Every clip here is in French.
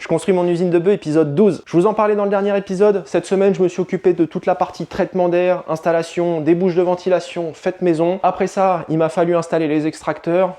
Je construis mon usine de bœufs, épisode 12. Je vous en parlais dans le dernier épisode. Cette semaine, je me suis occupé de toute la partie traitement d'air, installation, des bouches de ventilation, faites maison. Après ça, il m'a fallu installer les extracteurs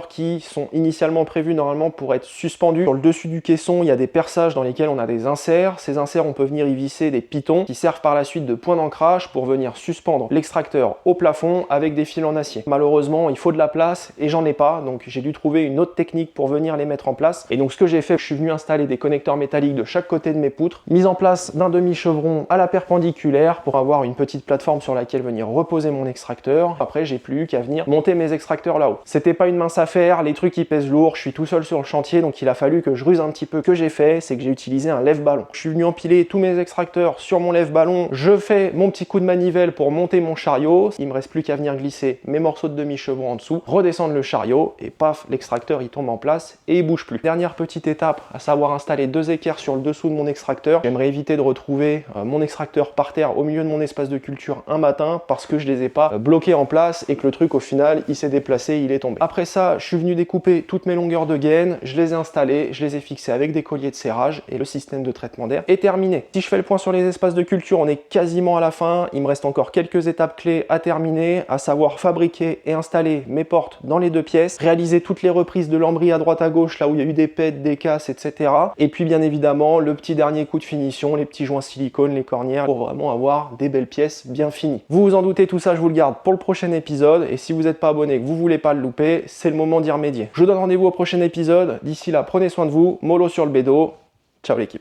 qui sont initialement prévus normalement pour être suspendus. Sur le dessus du caisson, il y a des perçages dans lesquels on a des inserts. Ces inserts, on peut venir y visser des pitons qui servent par la suite de point d'ancrage pour venir suspendre l'extracteur au plafond avec des fils en acier. Malheureusement, il faut de la place et j'en ai pas, donc j'ai dû trouver une autre technique pour venir les mettre en place. Et donc ce que j'ai fait, je suis venu installer des connecteurs métalliques de chaque côté de mes poutres, mise en place d'un demi-chevron à la perpendiculaire pour avoir une petite plateforme sur laquelle venir reposer mon extracteur. Après, j'ai plus qu'à venir monter mes extracteurs là-haut. C'était pas une mince affaire, les trucs ils pèsent lourd, je suis tout seul sur le chantier, donc il a fallu que je ruse un petit peu. Ce que j'ai fait, c'est que j'ai utilisé un lève-ballon. Je suis venu empiler tous mes extracteurs sur mon lève-ballon, je fais mon petit coup de manivelle pour monter mon chariot, il me reste plus qu'à venir glisser mes morceaux de demi-chevron en dessous, redescendre le chariot et paf, l'extracteur il tombe en place et il bouge plus. Dernière petite étape, à savoir installer deux équerres sur le dessous de mon extracteur. J'aimerais éviter de retrouver mon extracteur par terre au milieu de mon espace de culture un matin parce que je les ai pas bloqués en place et que le truc au final il s'est déplacé, il est tombé. Après ça, je suis venu découper toutes mes longueurs de gaine, je les ai installées, je les ai fixées avec des colliers de serrage et le système de traitement d'air est terminé. Si je fais le point sur les espaces de culture, on est quasiment à la fin. Il me reste encore quelques étapes clés à terminer, à savoir fabriquer et installer mes portes dans les deux pièces, réaliser toutes les reprises de lambris à droite à gauche là où il y a eu des pètes, des casses, etc. Et puis bien évidemment le petit dernier coup de finition, les petits joints silicone, les cornières pour vraiment avoir des belles pièces bien finies. Vous vous en doutez, tout ça je vous le garde pour le prochain épisode et si vous n'êtes pas abonné et que vous voulez pas le louper, c'est le moment d'y remédier. Je vous donne rendez-vous au prochain épisode. D'ici là, prenez soin de vous, mollo sur le bédo. Ciao l'équipe.